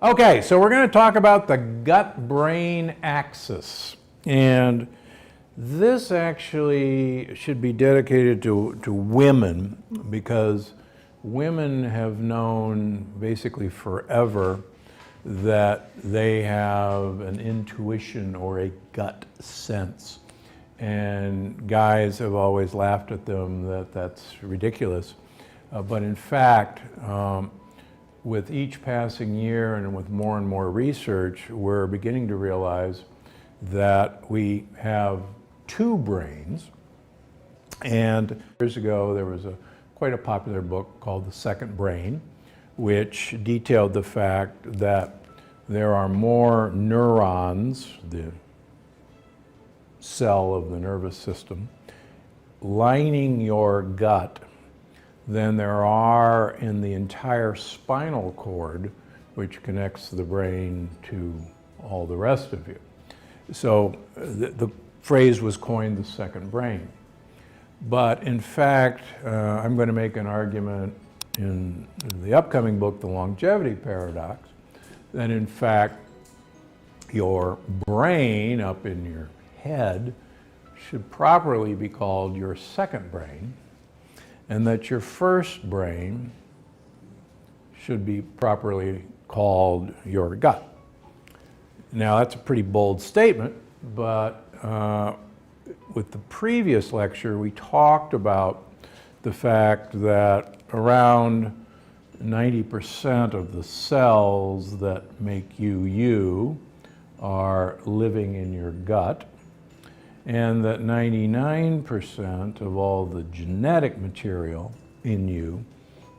Okay, so we're going to talk about the gut-brain axis. And this actually should be dedicated to women, because women have known basically forever that they have an intuition or a gut sense. And guys have always laughed at them that that's ridiculous. But in fact, with each passing year and with more and more research, we're beginning to realize that we have two brains. And years ago, there was quite a popular book called The Second Brain, which detailed the fact that there are more neurons, the cell of the nervous system, lining your gut than there are in the entire spinal cord, which connects the brain to all the rest of you. So the phrase was coined the second brain. But in fact, I'm going to make an argument in the upcoming book, The Longevity Paradox, that in fact your brain up in your head should properly be called your second brain, and that your first brain should be properly called your gut. Now that's a pretty bold statement, but with the previous lecture we talked about the fact that around 90% of the cells that make you are living in your gut, and that 99% of all the genetic material in you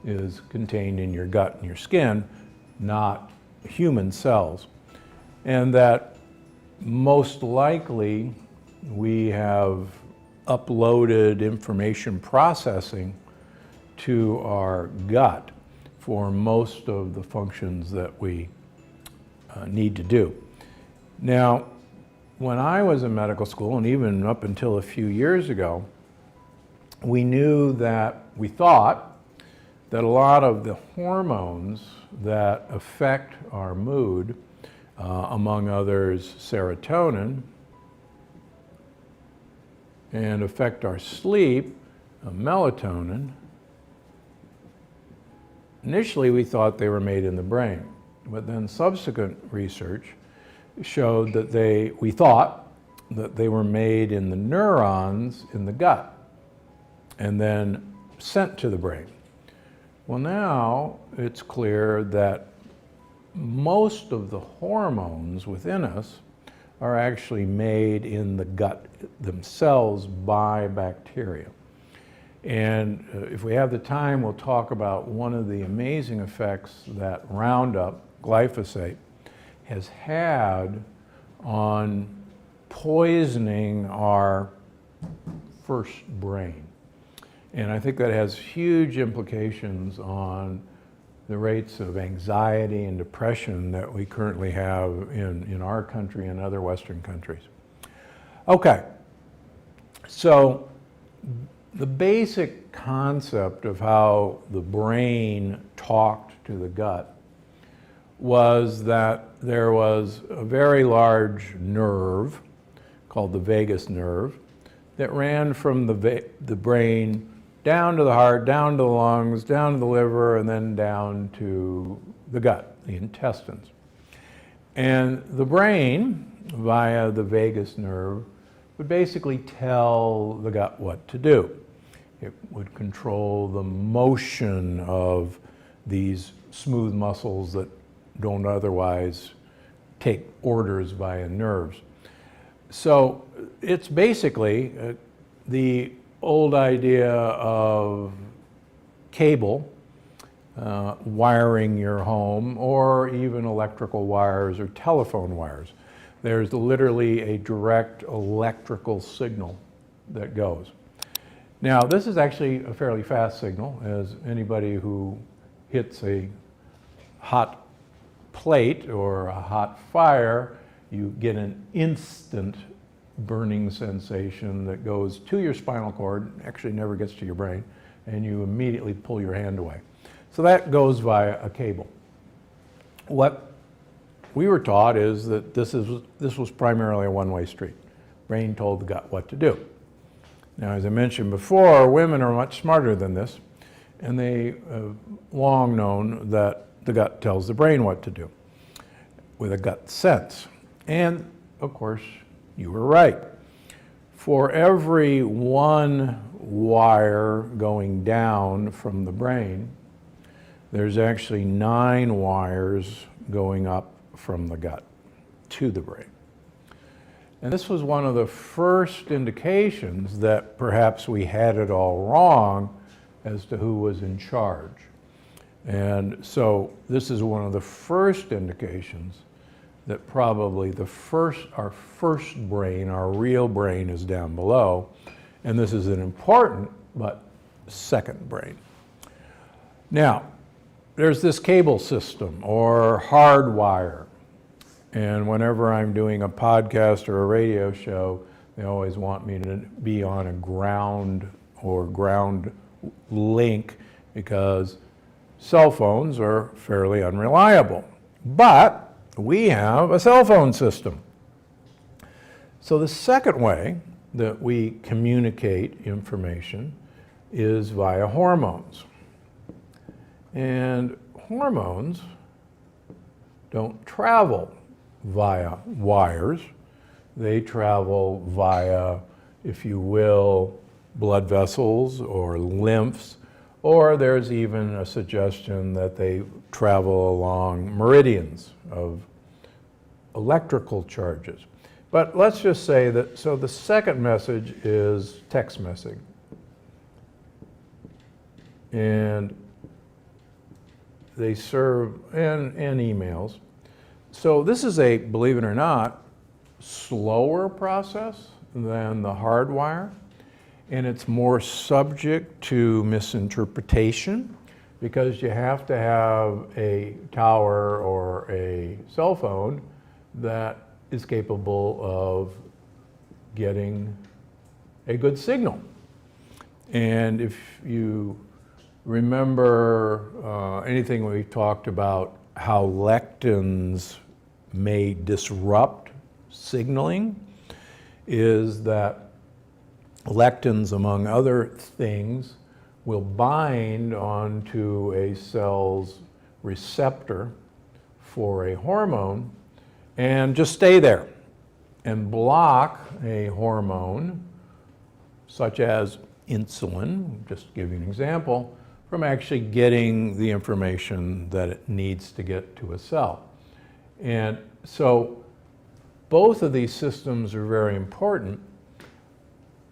is contained in your gut and your skin, not human cells. And that most likely we have uploaded information processing to our gut for most of the functions that we need to do. Now, when I was in medical school, and even up until a few years ago, we thought that a lot of the hormones that affect our mood, among others serotonin, and affect our sleep, melatonin, initially we thought they were made in the brain, but then subsequent research showed that we thought that they were made in the neurons in the gut and then sent to the brain. Well, now it's clear that most of the hormones within us are actually made in the gut themselves by bacteria. And if we have the time, we'll talk about one of the amazing effects that Roundup, glyphosate, has had on poisoning our first brain. And I think that has huge implications on the rates of anxiety and depression that we currently have in our country and other Western countries. Okay, so the basic concept of how the brain talked to the gut was that there was a very large nerve called the vagus nerve that ran from the brain down to the heart, down to the lungs, down to the liver, and then down to the gut, the intestines. And the brain, via the vagus nerve, would basically tell the gut what to do. It would control the motion of these smooth muscles that don't otherwise take orders via nerves. So it's basically the old idea of cable wiring your home, or even electrical wires or telephone wires. There's literally a direct electrical signal that goes. Now, this is actually a fairly fast signal, as anybody who hits a hot plate or a hot fire, you get an instant burning sensation that goes to your spinal cord, actually never gets to your brain, and you immediately pull your hand away. So that goes via a cable. What we were taught is that this was primarily a one-way street. Brain told the gut what to do. Now, as I mentioned before, women are much smarter than this, and they have long known that the gut tells the brain what to do with a gut sense. And of course, you were right. For every one wire going down from the brain, there's actually 9 wires going up from the gut to the brain. And this was one of the first indications that perhaps we had it all wrong as to who was in charge. And so this is one of the first indications that probably our first brain, our real brain, is down below. And this is an important but second brain. Now, there's this cable system or hardwire. And whenever I'm doing a podcast or a radio show, they always want me to be on a ground link because cell phones are fairly unreliable. But we have a cell phone system. So the second way that we communicate information is via hormones. And hormones don't travel via wires. They travel via, if you will, blood vessels or lymphs, or there's even a suggestion that they travel along meridians of electrical charges. But let's just say that, so the second message is text messaging. And they serve, and emails. So this is a, believe it or not, slower process than the hardwire, and it's more subject to misinterpretation because you have to have a tower or a cell phone that is capable of getting a good signal. And if you remember anything we've talked about, how lectins may disrupt signaling, is that lectins, among other things, will bind onto a cell's receptor for a hormone and just stay there and block a hormone such as insulin, just to give you an example, from actually getting the information that it needs to get to a cell. And so both of these systems are very important.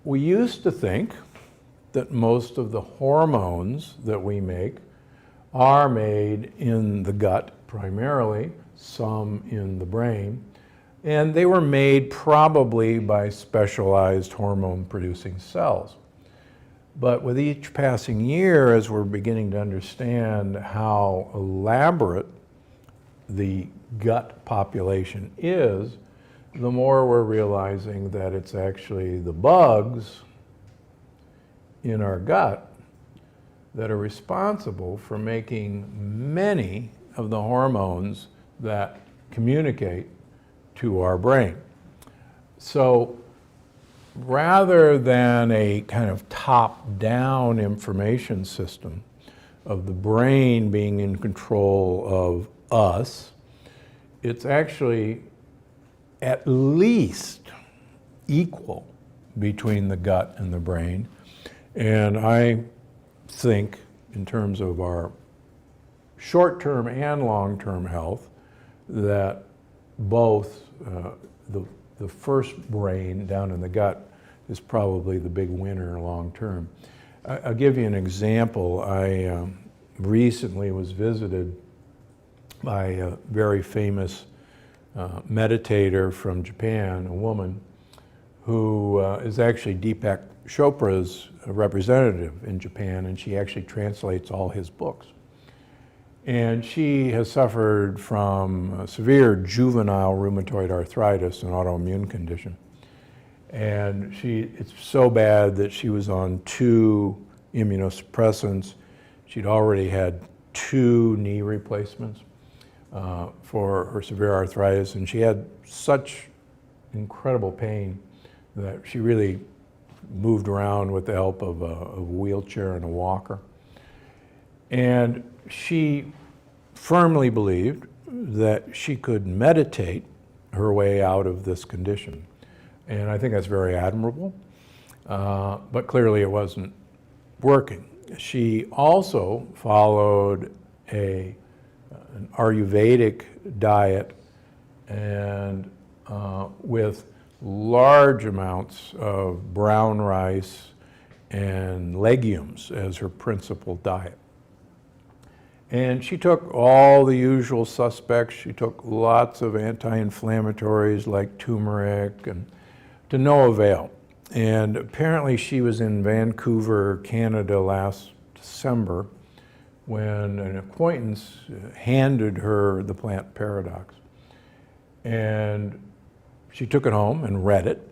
We used to think that most of the hormones that we make are made in the gut primarily, some in the brain, and they were made probably by specialized hormone-producing cells. But with each passing year, as we're beginning to understand how elaborate the gut population is, the more we're realizing that it's actually the bugs in our gut that are responsible for making many of the hormones that communicate to our brain. So rather than a kind of top-down information system of the brain being in control of us, it's actually at least equal between the gut and the brain. And I think in terms of our short-term and long-term health that both the first brain down in the gut is probably the big winner long-term. I'll give you an example. I recently was visited by a very famous meditator from Japan, a woman who is actually Deepak Chopra's representative in Japan, and she actually translates all his books. And she has suffered from severe juvenile rheumatoid arthritis, an autoimmune condition. And it's so bad that she was on 2 immunosuppressants. She'd already had 2 knee replacements. for her severe arthritis, and she had such incredible pain that she really moved around with the help of a wheelchair and a walker. And she firmly believed that she could meditate her way out of this condition. And I think that's very admirable, but clearly it wasn't working. She also followed an Ayurvedic diet and with large amounts of brown rice and legumes as her principal diet. And she took all the usual suspects. She took lots of anti-inflammatories like turmeric, and to no avail. And apparently she was in Vancouver, Canada last December when an acquaintance handed her the Plant Paradox. And she took it home and read it.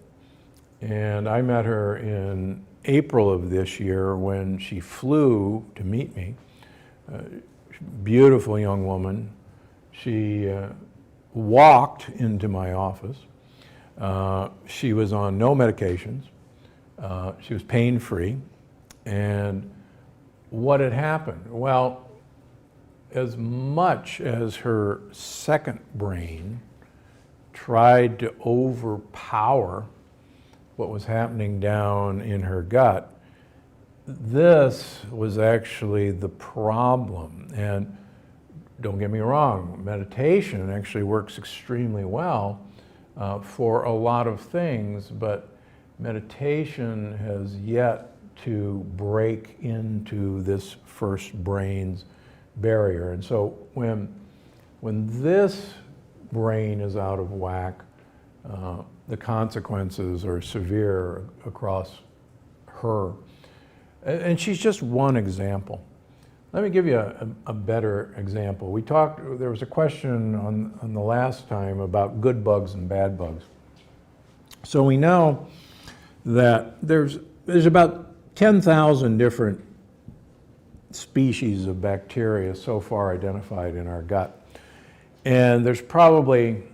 And I met her in April of this year when she flew to meet me. Beautiful young woman. She walked into my office. She was on no medications. She was pain-free. And what had happened? Well, as much as her second brain tried to overpower what was happening down in her gut, this was actually the problem. And don't get me wrong, meditation actually works extremely well for a lot of things, but meditation has yet to break into this first brain's barrier. And so when this brain is out of whack, the consequences are severe across her. And she's just one example. Let me give you a better example. There was a question on the last time about good bugs and bad bugs. So we know that there's about 10,000 different species of bacteria so far identified in our gut. And there's probably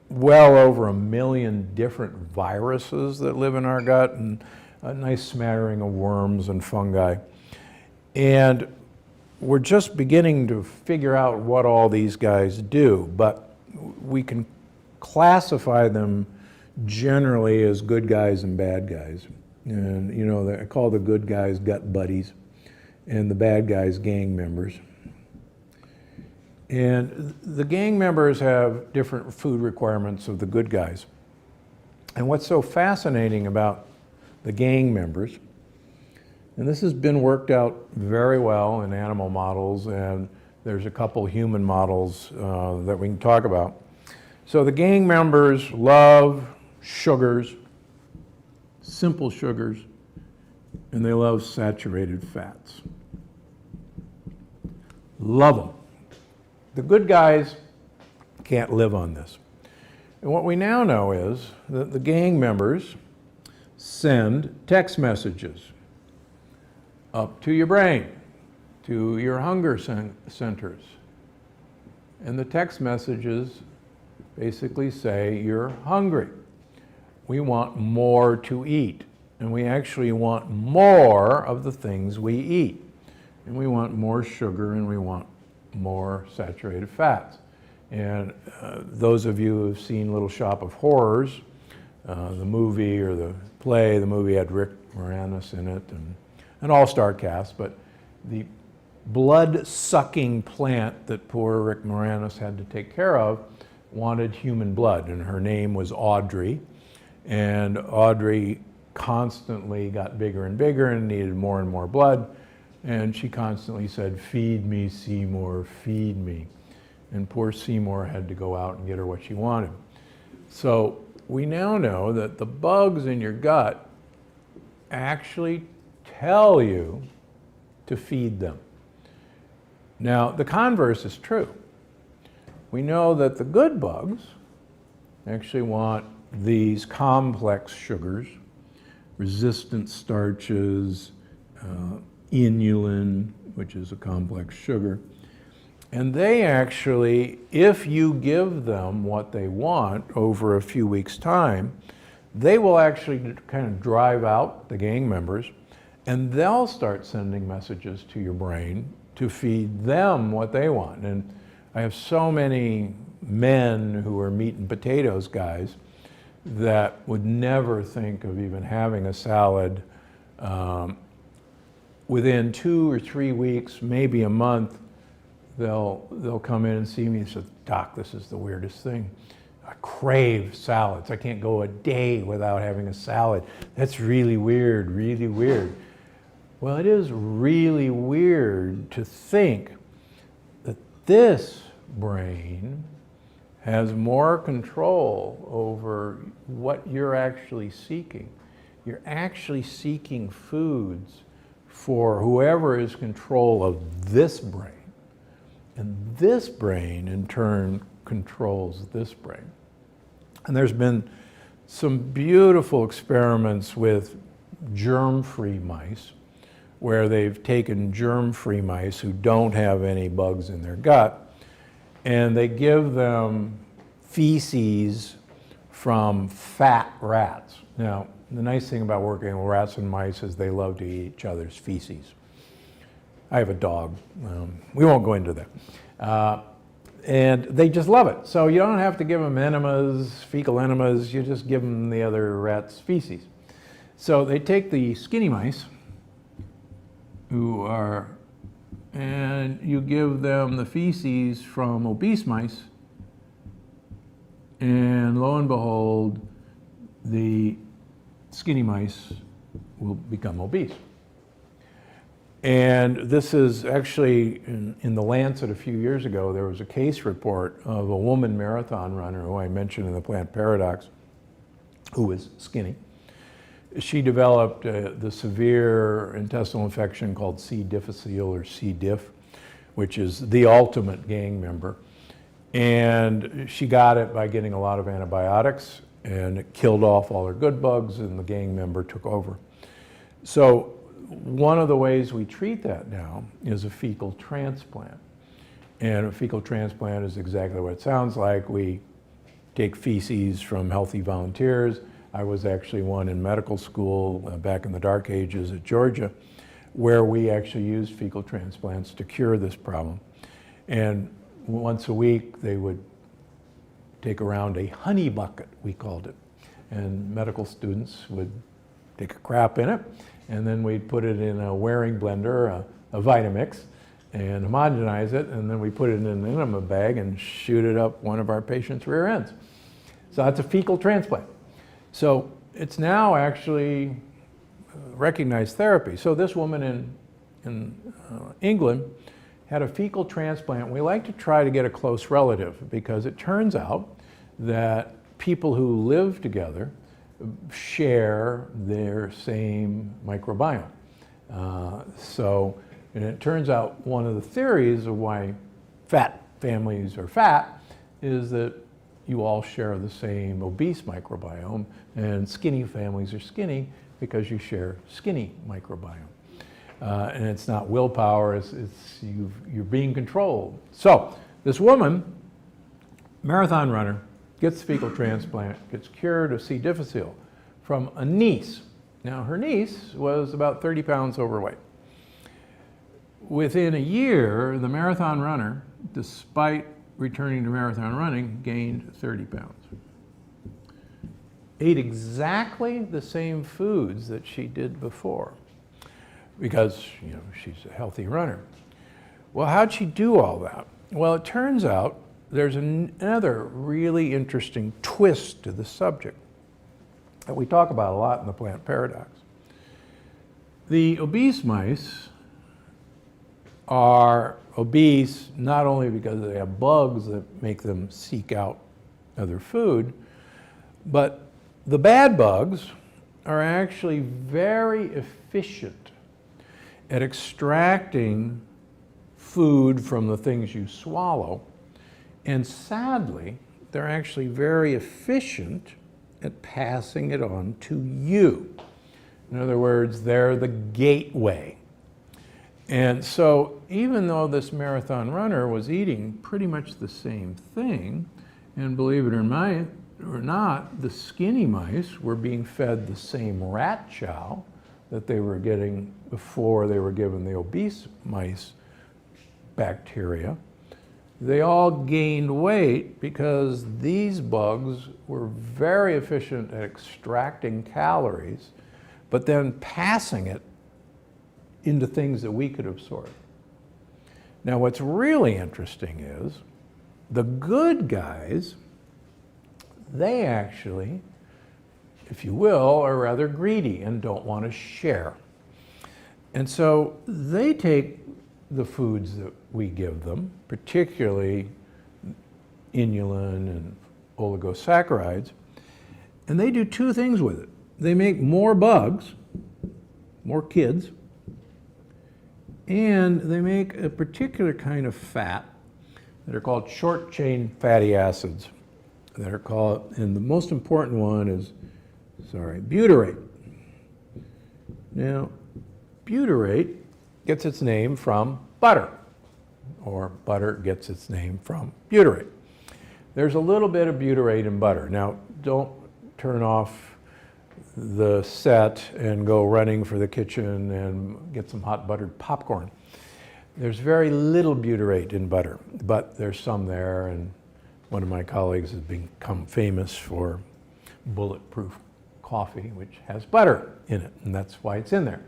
well over 1 million different viruses that live in our gut, and a nice smattering of worms and fungi. And we're just beginning to figure out what all these guys do, but we can classify them generally as good guys and bad guys. And you know, I call the good guys gut buddies and the bad guys gang members. And the gang members have different food requirements of the good guys. And what's so fascinating about the gang members, and this has been worked out very well in animal models, and there's a couple human models that we can talk about. So the gang members love sugars, simple sugars, and they love saturated fats. Love them. The good guys can't live on this. And what we now know is that the gang members send text messages up to your brain, to your hunger centers. And the text messages basically say, you're hungry. We want more to eat. And we actually want more of the things we eat. And we want more sugar, and we want more saturated fats. And those of you who have seen Little Shop of Horrors, the movie or the play, the movie had Rick Moranis in it, and an all-star cast, but the blood-sucking plant that poor Rick Moranis had to take care of wanted human blood, and her name was Audrey. And Audrey constantly got bigger and bigger and needed more and more blood. And she constantly said, "Feed me, Seymour, feed me." And poor Seymour had to go out and get her what she wanted. So we now know that the bugs in your gut actually tell you to feed them. Now, the converse is true. We know that the good bugs actually want these complex sugars, resistant starches, inulin, which is a complex sugar, And they actually, if you give them what they want over a few weeks' time, they will actually kind of drive out the gang members, and they'll start sending messages to your brain to feed them what they want. And I have so many men who are meat and potatoes guys that would never think of even having a salad. Within 2 or 3 weeks, maybe a month, they'll come in and see me and say, "Doc, this is the weirdest thing. I crave salads. I can't go a day without having a salad. That's really weird, really weird." Well, it is really weird to think that this brain has more control over what you're actually seeking. You're actually seeking foods for whoever is in control of this brain. And this brain, in turn, controls this brain. And there's been some beautiful experiments with germ-free mice, where they've taken germ-free mice who don't have any bugs in their gut, and they give them feces from fat rats. Now, the nice thing about working with rats and mice is they love to eat each other's feces. I have a dog. We won't go into that. And they just love it. So you don't have to give them enemas, fecal enemas. You just give them the other rat's feces. So they take the skinny mice, and you give them the feces from obese mice, and lo and behold, the skinny mice will become obese. And this is actually, in the Lancet a few years ago, there was a case report of a woman marathon runner who I mentioned in the plant paradox, who was skinny. She developed the severe intestinal infection called C. difficile or C. diff, which is the ultimate gang member. And she got it by getting a lot of antibiotics, and it killed off all her good bugs, and the gang member took over. So one of the ways we treat that now is a fecal transplant. And a fecal transplant is exactly what it sounds like. We take feces from healthy volunteers. I was actually one in medical school back in the dark ages at Georgia, where we actually used fecal transplants to cure this problem. And once a week, they would take around a honey bucket, we called it. And medical students would take a crap in it, and then we'd put it in a Waring blender, a Vitamix, and homogenize it, and then we put it in an enema bag and shoot it up one of our patients' rear ends. So that's a fecal transplant. So it's now actually recognized therapy. So this woman in England had a fecal transplant. We like to try to get a close relative, because it turns out that people who live together share their same microbiome. And it turns out one of the theories of why fat families are fat is that you all share the same obese microbiome, and skinny families are skinny because you share skinny microbiome. And it's not willpower, you're being controlled. So this woman, marathon runner, gets fecal transplant, gets cured of C. difficile from a niece. Now her niece was about 30 pounds overweight. Within a year, the marathon runner, despite returning to marathon running, gained 30 pounds. Ate exactly the same foods that she did before, because she's a healthy runner. Well, how'd she do all that? Well, it turns out there's another really interesting twist to the subject that we talk about a lot in the plant paradox. The obese mice are obese not only because they have bugs that make them seek out other food, but the bad bugs are actually very efficient at extracting food from the things you swallow, and sadly, they're actually very efficient at passing it on to you. In other words, they're the gateway. And so even though this marathon runner was eating pretty much the same thing, and believe it or not, the skinny mice were being fed the same rat chow that they were getting before they were given the obese mice bacteria. They all gained weight because these bugs were very efficient at extracting calories, but then passing it into things that we could absorb. Now, what's really interesting is the good guys, they actually, if you will, are rather greedy and don't want to share. And so they take the foods that we give them, particularly inulin and oligosaccharides, and they do two things with it. They make more bugs, more kids, and they make a particular kind of fat that are called short-chain fatty acids that are called, and the most important one is, butyrate. Now, butyrate gets its name from butter, or butter gets its name from butyrate. There's a little bit of butyrate in butter. Now, don't turn off the set and go running for the kitchen and get some hot buttered popcorn. There's very little butyrate in butter, but there's some there, and one of my colleagues has become famous for bulletproof coffee, which has butter in it, and that's why it's in there.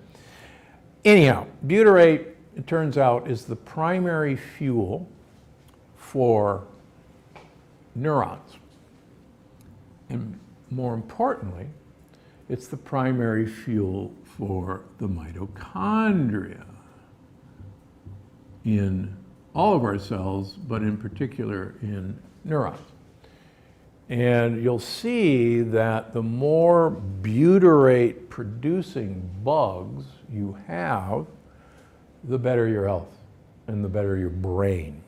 Anyhow, butyrate, it turns out, is the primary fuel for neurons. And more importantly, it's the primary fuel for the mitochondria in all of our cells, but in particular in neurons. And you'll see that the more butyrate producing bugs you have, the better your health and the better your brain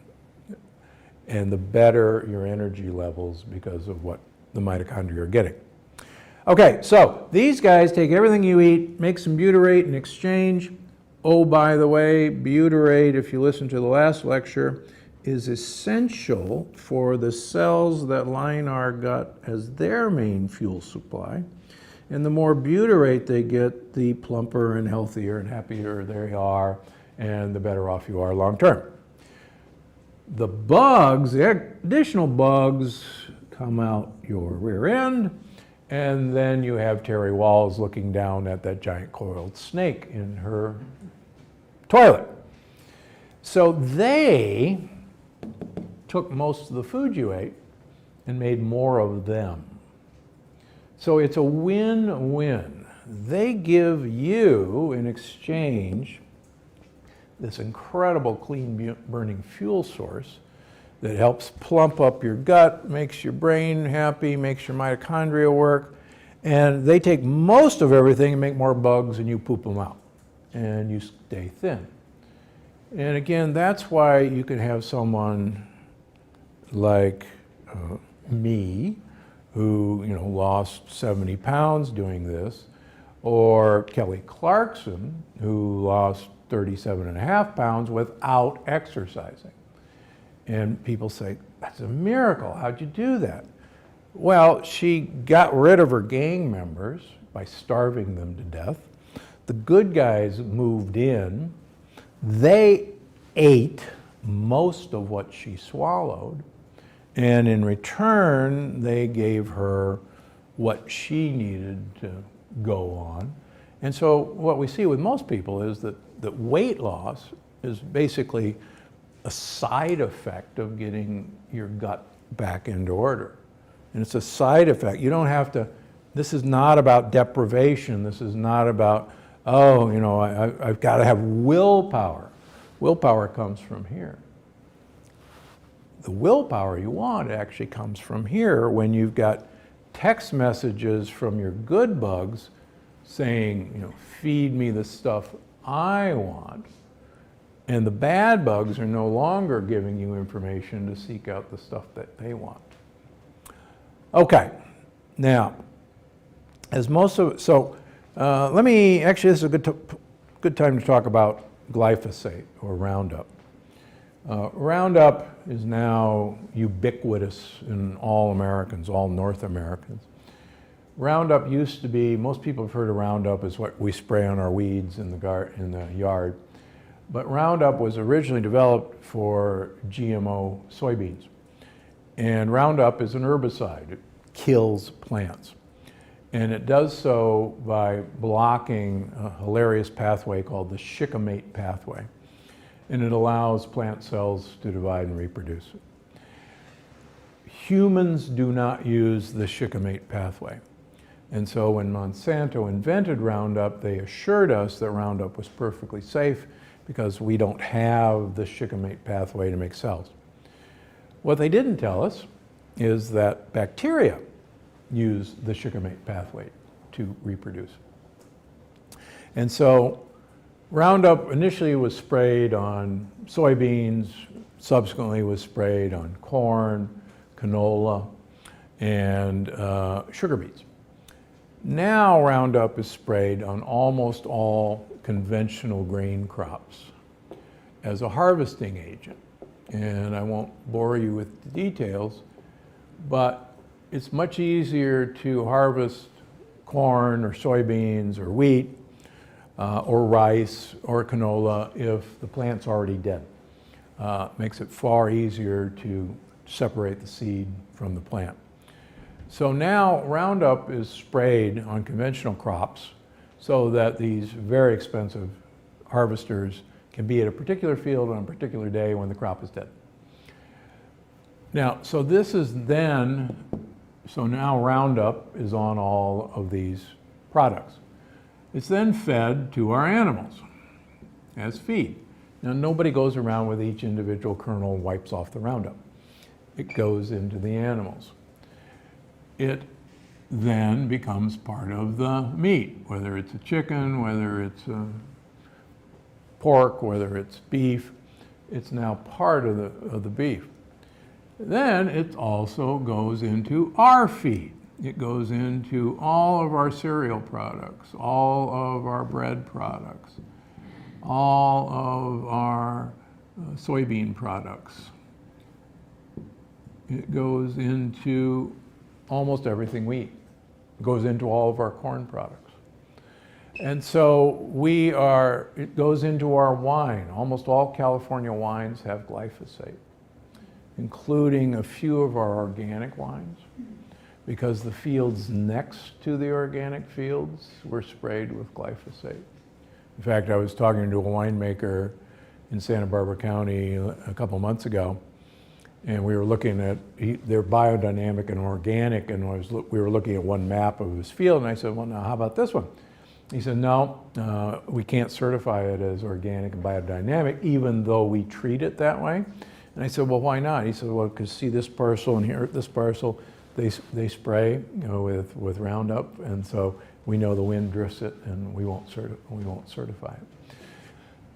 and the better your energy levels because of what the mitochondria are getting. Okay, so these guys take everything you eat, make some butyrate in exchange. Oh, by the way, butyrate, if you listen to the last lecture, is essential for the cells that line our gut as their main fuel supply. And the more butyrate they get, the plumper and healthier and happier they are, and the better off you are long term. The bugs, the additional bugs, come out your rear end, and then you have Terry Walls looking down at that giant coiled snake in her toilet. So they took most of the food you ate and made more of them. So it's a win-win. They give you, in exchange, this incredible clean burning fuel source that helps plump up your gut, makes your brain happy, makes your mitochondria work, and they take most of everything and make more bugs, and you poop them out, and you stay thin. And again, that's why you can have someone like me, who lost 70 pounds doing this, or Kelly Clarkson, who lost 37.5 pounds without exercising. And people say, that's a miracle, how'd you do that? Well, she got rid of her gang members by starving them to death. The good guys moved in. They ate most of what she swallowed, and in return, they gave her what she needed to go on. And so what we see with most people is that weight loss is basically a side effect of getting your gut back into order. And it's a side effect. You don't have to, this is not about deprivation. This is not about, I've got to have willpower. Willpower comes from here. The willpower you want actually comes from here when you've got text messages from your good bugs saying, feed me the stuff I want. And the bad bugs are no longer giving you information to seek out the stuff that they want. Okay, now, let me, actually this is a good time to talk about glyphosate or Roundup. Roundup is now ubiquitous in all Americans, all North Americans. Roundup used to be, most people have heard of Roundup as what we spray on our weeds in the yard. But Roundup was originally developed for GMO soybeans. And Roundup is an herbicide. It kills plants. And it does so by blocking a hilarious pathway called the shikimate pathway. And it allows plant cells to divide and reproduce. Humans do not use the shikimate pathway. And so when Monsanto invented Roundup, they assured us that Roundup was perfectly safe because we don't have the shikimate pathway to make cells. What they didn't tell us is that bacteria use the shikimate pathway to reproduce. And so Roundup initially was sprayed on soybeans, subsequently was sprayed on corn, canola, and sugar beets. Now Roundup is sprayed on almost all conventional grain crops as a harvesting agent. And I won't bore you with the details, but it's much easier to harvest corn or soybeans or wheat or rice or canola if the plant's already dead. Makes it far easier to separate the seed from the plant. So now Roundup is sprayed on conventional crops so that these very expensive harvesters can be at a particular field on a particular day when the crop is dead. Now, so now Roundup is on all of these products. It's then fed to our animals as feed. Now, nobody goes around with each individual kernel and wipes off the Roundup. It goes into the animals. It then becomes part of the meat, whether it's a chicken, whether it's a pork, whether it's beef. It's now part of the beef. Then it also goes into our feed. It goes into all of our cereal products, all of our bread products, all of our soybean products. It goes into almost everything we eat. It goes into all of our corn products. And so it goes into our wine. Almost all California wines have glyphosate, including a few of our organic wines, because the fields next to the organic fields were sprayed with glyphosate. In fact, I was talking to a winemaker in Santa Barbara County a couple months ago, and we were looking at their biodynamic and organic, and we were looking at one map of his field, and I said, well, now how about this one? He said, no, we can't certify it as organic and biodynamic, even though we treat it that way. And I said, well, why not? He said, well, because see this parcel and here, this parcel, they spray with Roundup, and so we know the wind drifts it, and we won't certify it.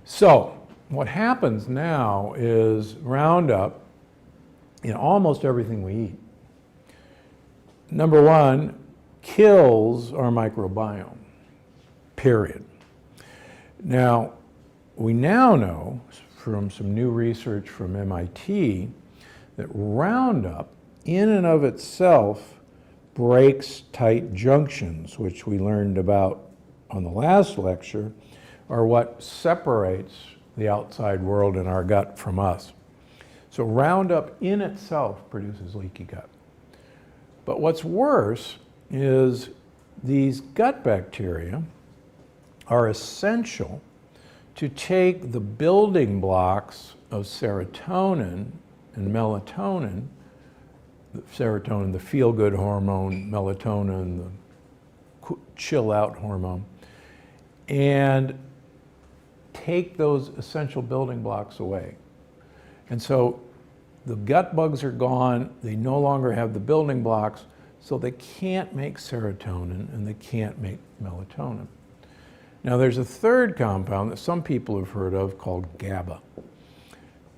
So what happens now is Roundup in almost everything we eat, number one, kills our microbiome, period. Now, we now know from some new research from MIT that Roundup in and of itself breaks tight junctions, which we learned about on the last lecture, are what separates the outside world in our gut from us. So Roundup in itself produces leaky gut. But what's worse is these gut bacteria are essential to take the building blocks of serotonin and melatonin, serotonin, the feel-good hormone, melatonin, the chill-out hormone, and take those essential building blocks away. And so the gut bugs are gone, they no longer have the building blocks, so they can't make serotonin and they can't make melatonin. Now there's a third compound that some people have heard of called GABA.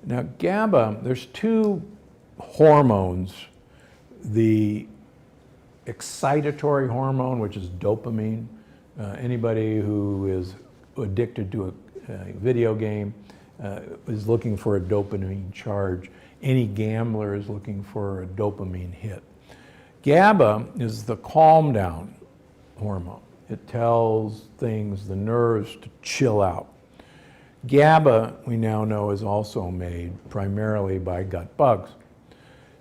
Now GABA, there's two hormones, the excitatory hormone, which is dopamine. Anybody who is addicted to video game is looking for a dopamine charge. Any gambler is looking for a dopamine hit. GABA is the calm down hormone. It tells things, the nerves, to chill out. GABA, we now know, is also made primarily by gut bugs.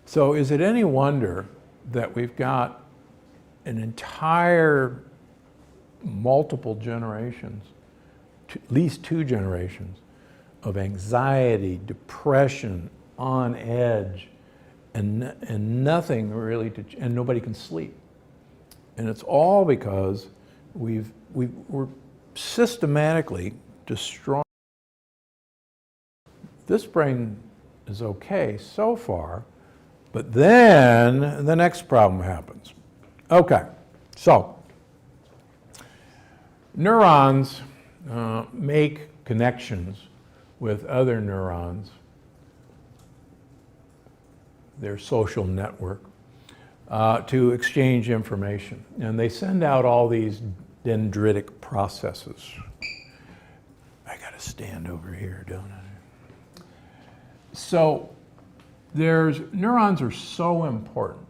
So is it any wonder that we've got an entire multiple generations, at least 2 generations, of anxiety, depression, on edge, and nothing really and nobody can sleep. And it's all because we're systematically destroying. This brain is okay so far, but then the next problem happens. Okay, so neurons make connections with other neurons, their social network, to exchange information. And they send out all these dendritic processes. I gotta stand over here, don't I? So neurons are so important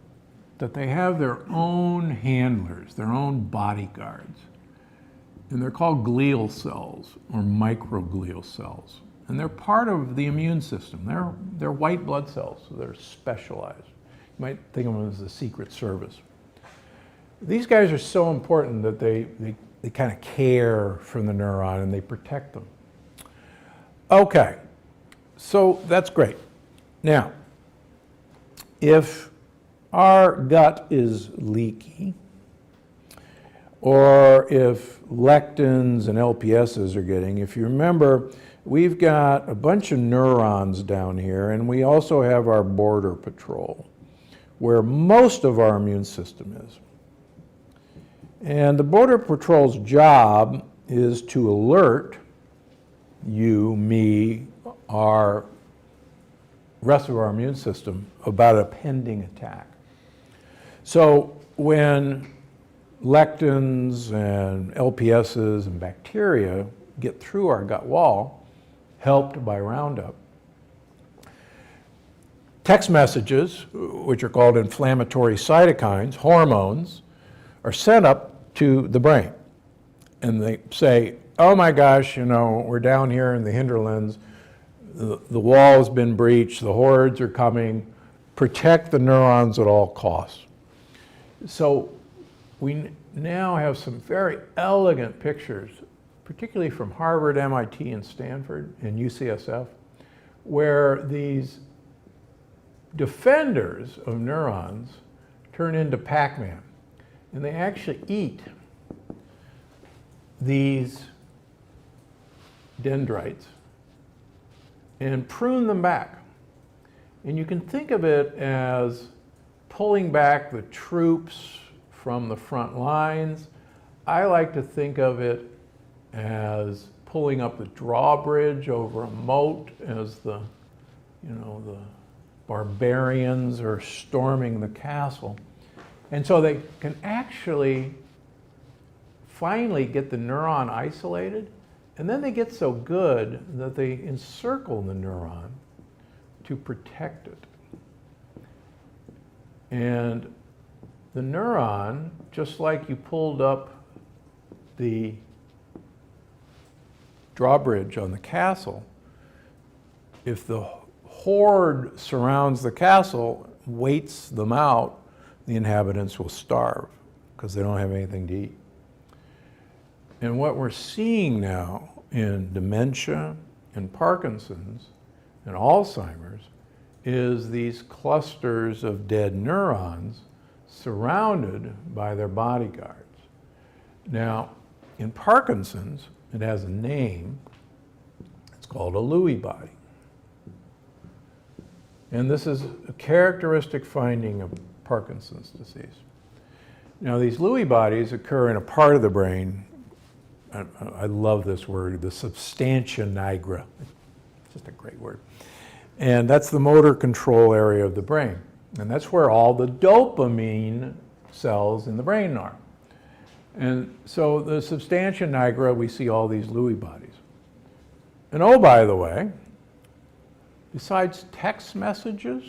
that they have their own handlers, their own bodyguards. And they're called glial cells or microglial cells. And they're part of the immune system. They're white blood cells, so they're specialized. You might think of them as the Secret Service. These guys are so important that they kind of care for the neuron and they protect them. Okay, so that's great. Now, if our gut is leaky, or if lectins and LPSs are getting, if you remember, we've got a bunch of neurons down here, and we also have our border patrol, where most of our immune system is. And the border patrol's job is to alert you, me, our rest of our immune system about a pending attack. So when lectins and LPSs and bacteria get through our gut wall, helped by Roundup, text messages, which are called inflammatory cytokines, hormones, are sent up to the brain. And they say, oh my gosh, we're down here in the hinterlands, the wall has been breached, the hordes are coming, protect the neurons at all costs. So we now have some very elegant pictures, particularly from Harvard, MIT, and Stanford, and UCSF, where these defenders of neurons turn into Pac-Man. And they actually eat these dendrites and prune them back. And you can think of it as pulling back the troops from the front lines. I like to think of it as pulling up the drawbridge over a moat as the barbarians are storming the castle. And so they can actually finally get the neuron isolated, and then they get so good that they encircle the neuron to protect it. And the neuron, just like you pulled up the drawbridge on the castle, if the horde surrounds the castle, waits them out, the inhabitants will starve because they don't have anything to eat. And what we're seeing now in dementia and Parkinson's and Alzheimer's is these clusters of dead neurons surrounded by their bodyguards. Now, in Parkinson's, it has a name. It's called a Lewy body. And this is a characteristic finding of Parkinson's disease. Now, these Lewy bodies occur in a part of the brain, I love this word, the substantia nigra. It's just a great word. And that's the motor control area of the brain. And that's where all the dopamine cells in the brain are. And so the substantia nigra, we see all these Lewy bodies. And oh, by the way, besides text messages,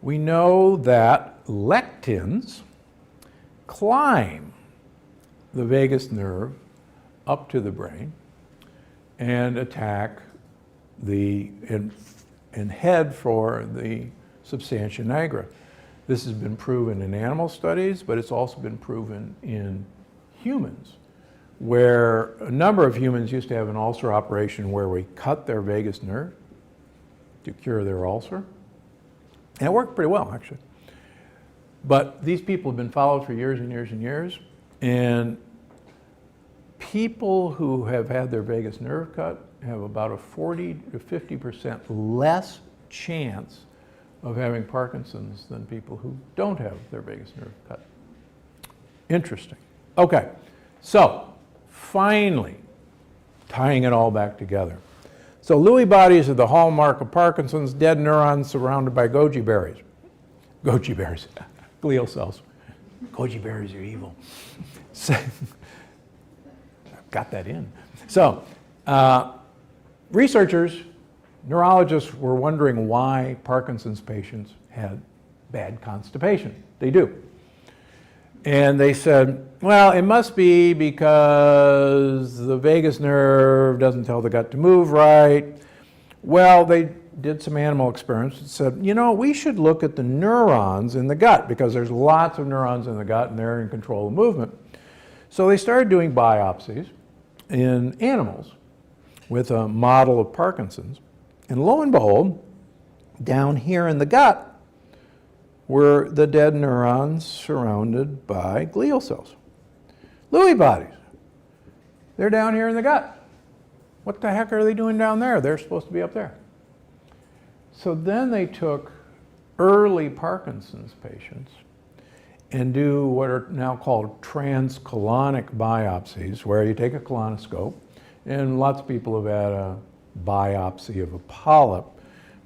we know that lectins climb the vagus nerve up to the brain and attack and head for the substantia nigra. This has been proven in animal studies, but it's also been proven in humans, where a number of humans used to have an ulcer operation where we cut their vagus nerve to cure their ulcer. And it worked pretty well, actually. But these people have been followed for years and years and years, and people who have had their vagus nerve cut have about a 40 to 50% less chance of having Parkinson's than people who don't have their vagus nerve cut. Interesting. Okay, so finally, tying it all back together. So Lewy bodies are the hallmark of Parkinson's, dead neurons surrounded by goji berries. Goji berries, glial cells. Goji berries are evil. Got that in. So, researchers, neurologists were wondering why Parkinson's patients had bad constipation. They do. And they said, well, it must be because the vagus nerve doesn't tell the gut to move right. Well, they did some animal experiments and said, you know, we should look at the neurons in the gut because there's lots of neurons in the gut and they're in control of movement. So they started doing biopsies in animals with a model of Parkinson's. And lo and behold, down here in the gut were the dead neurons surrounded by glial cells. Lewy bodies. They're down here in the gut. What the heck are they doing down there? They're supposed to be up there. So then they took early Parkinson's patients and do what are now called transcolonic biopsies, where you take a colonoscope, and lots of people have had a biopsy of a polyp,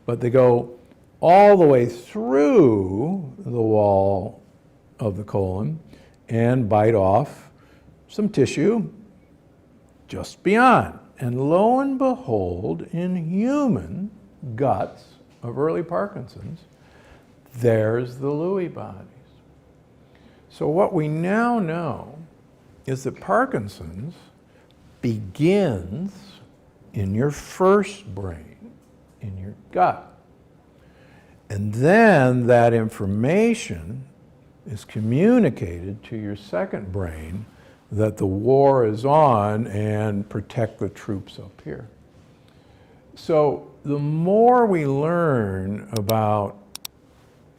but they go all the way through the wall of the colon and bite off some tissue just beyond. And lo and behold, in human guts of early Parkinson's, there's the Lewy bodies. So what we now know is that Parkinson's begins in your first brain, in your gut. And then that information is communicated to your second brain that the war is on and protect the troops up here. So the more we learn about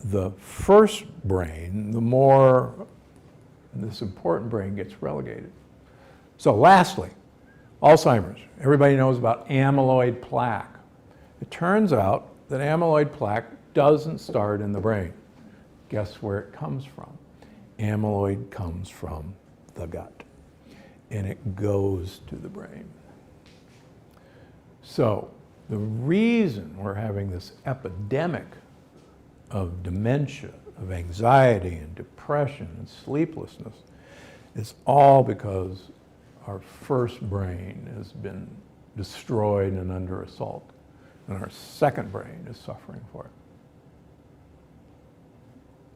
the first brain, the more this important brain gets relegated. So lastly, Alzheimer's. Everybody knows about amyloid plaque. It turns out that amyloid plaque doesn't start in the brain. Guess where it comes from? Amyloid comes from the gut, and it goes to the brain. So the reason we're having this epidemic of dementia, of anxiety and depression and sleeplessness is all because our first brain has been destroyed and under assault, and our second brain is suffering for it.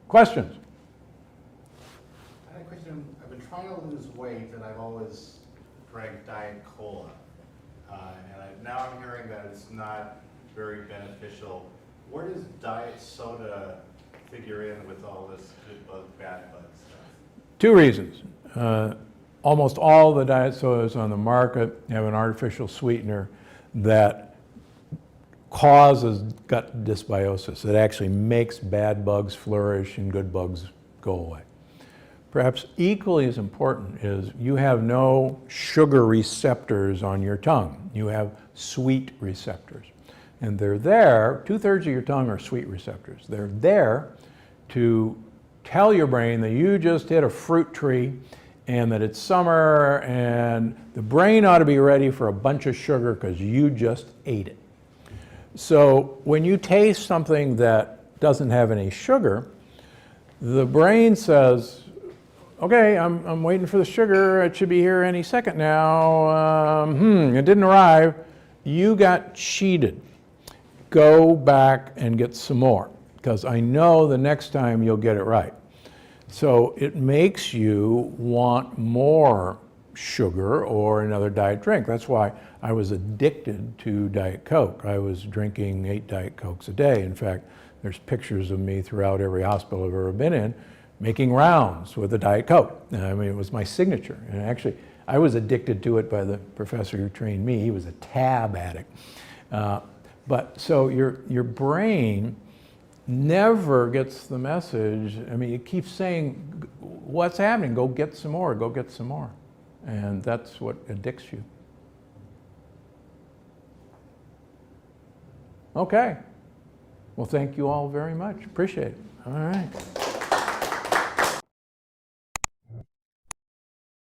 Questions? I had a question. I've been trying to lose weight, and I've always drank Diet Cola. Now I'm hearing that it's not very beneficial. Where does diet soda figure in with all this good bug, bad bug stuff? Two reasons. Almost all the diet sodas on the market have an artificial sweetener that causes gut dysbiosis. It actually makes bad bugs flourish and good bugs go away. Perhaps equally as important is you have no sugar receptors on your tongue. You have sweet receptors. And they're there, 2/3 of your tongue are sweet receptors. They're there to tell your brain that you just hit a fruit tree and that it's summer and the brain ought to be ready for a bunch of sugar because you just ate it. So when you taste something that doesn't have any sugar, the brain says, okay, I'm waiting for the sugar. It should be here any second now. It didn't arrive. you got cheated. Go back and get some more, because I know the next time you'll get it right. So it makes you want more sugar or another diet drink. That's why I was addicted to Diet Coke. I was drinking 8 Diet Cokes a day. In fact, there's pictures of me throughout every hospital I've ever been in making rounds with a Diet Coke. I mean, it was my signature. And actually, I was addicted to it by the professor who trained me. He was a tab addict. But so your brain never gets the message. I mean, it keeps saying, what's happening? Go get some more, go get some more. And that's what addicts you. Okay. Well, thank you all very much. Appreciate it. All right.